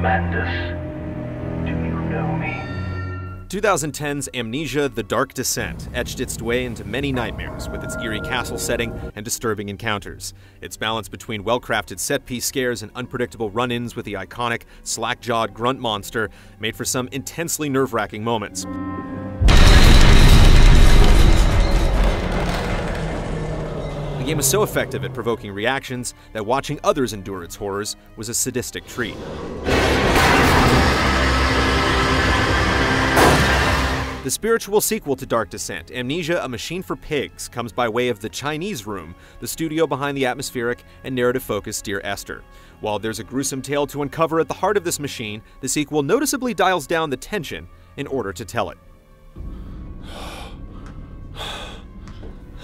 Mandus, do you know me? 2010's Amnesia: The Dark Descent etched its way into many nightmares with its eerie castle setting and disturbing encounters. Its balance between well-crafted set-piece scares and unpredictable run-ins with the iconic, slack-jawed grunt monster made for some intensely nerve-wracking moments. The game is so effective at provoking reactions that watching others endure its horrors was a sadistic treat. The spiritual sequel to Dark Descent, Amnesia: A Machine for Pigs, comes by way of the Chinese Room, the studio behind the atmospheric and narrative-focused Dear Esther. While there's a gruesome tale to uncover at the heart of this machine, the sequel noticeably dials down the tension in order to tell it.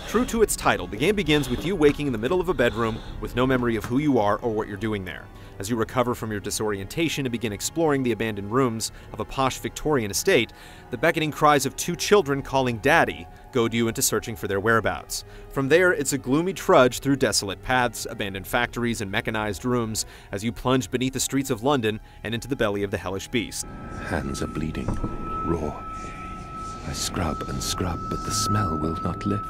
True to its title, the game begins with you waking in the middle of a bedroom with no memory of who you are or what you're doing there. As you recover from your disorientation and begin exploring the abandoned rooms of a posh Victorian estate, the beckoning cries of two children calling Daddy goad you into searching for their whereabouts. From there, it's a gloomy trudge through desolate paths, abandoned factories, and mechanized rooms as you plunge beneath the streets of London and into the belly of the hellish beast. Hands are bleeding, raw. I scrub and scrub, but the smell will not lift.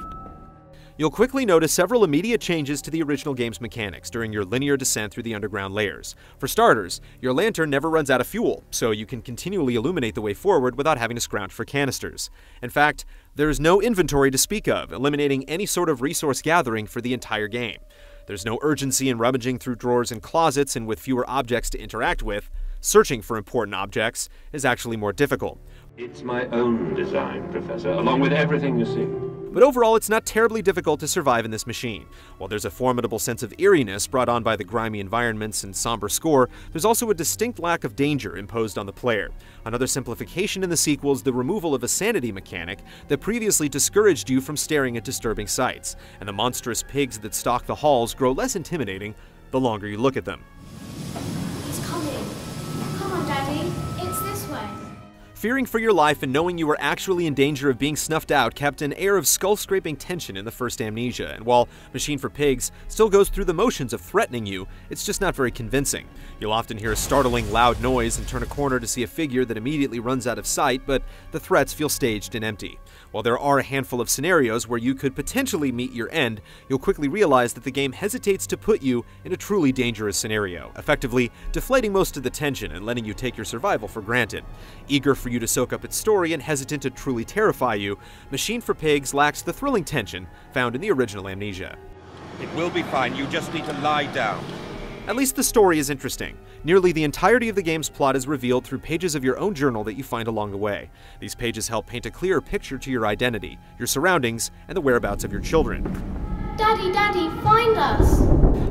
You'll quickly notice several immediate changes to the original game's mechanics during your linear descent through the underground layers. For starters, your lantern never runs out of fuel, so you can continually illuminate the way forward without having to scrounge for canisters. In fact, there's no inventory to speak of, eliminating any sort of resource gathering for the entire game. There's no urgency in rummaging through drawers and closets, and with fewer objects to interact with, searching for important objects is actually more difficult. It's my own design, Professor, along with everything you see. But overall, it's not terribly difficult to survive in this machine. While there's a formidable sense of eeriness brought on by the grimy environments and somber score, there's also a distinct lack of danger imposed on the player. Another simplification in the sequel is the removal of a sanity mechanic that previously discouraged you from staring at disturbing sights, and the monstrous pigs that stalk the halls grow less intimidating the longer you look at them. He's coming. Come on, Daddy. It's this way. Fearing for your life and knowing you were actually in danger of being snuffed out kept an air of skull-scraping tension in the first Amnesia, and while Machine for Pigs still goes through the motions of threatening you, it's just not very convincing. You'll often hear a startling loud noise and turn a corner to see a figure that immediately runs out of sight, but the threats feel staged and empty. While there are a handful of scenarios where you could potentially meet your end, you'll quickly realize that the game hesitates to put you in a truly dangerous scenario, effectively deflating most of the tension and letting you take your survival for granted. Eager for you to soak up its story and hesitant to truly terrify you, Machine for Pigs lacks the thrilling tension found in the original Amnesia. It will be fine, you just need to lie down. At least the story is interesting. Nearly the entirety of the game's plot is revealed through pages of your own journal that you find along the way. These pages help paint a clearer picture to your identity, your surroundings, and the whereabouts of your children. Daddy, Daddy, find us!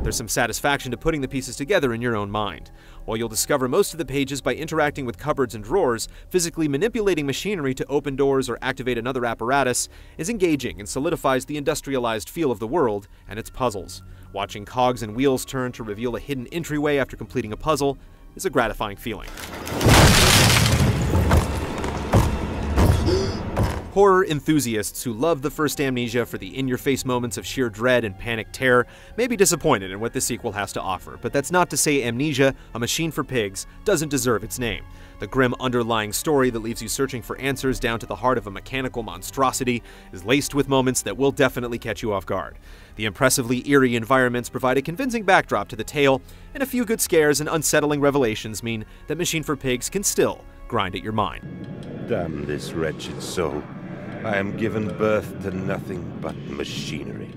There's some satisfaction to putting the pieces together in your own mind. While you'll discover most of the pages by interacting with cupboards and drawers, physically manipulating machinery to open doors or activate another apparatus is engaging and solidifies the industrialized feel of the world and its puzzles. Watching cogs and wheels turn to reveal a hidden entryway after completing a puzzle is a gratifying feeling. Horror enthusiasts who love the first Amnesia for the in-your-face moments of sheer dread and panic terror may be disappointed in what this sequel has to offer, but that's not to say Amnesia: A Machine for Pigs doesn't deserve its name. The grim underlying story that leaves you searching for answers down to the heart of a mechanical monstrosity is laced with moments that will definitely catch you off guard. The impressively eerie environments provide a convincing backdrop to the tale, and a few good scares and unsettling revelations mean that Machine for Pigs can still grind at your mind. Damn this wretched soul. I am given birth to nothing but machinery.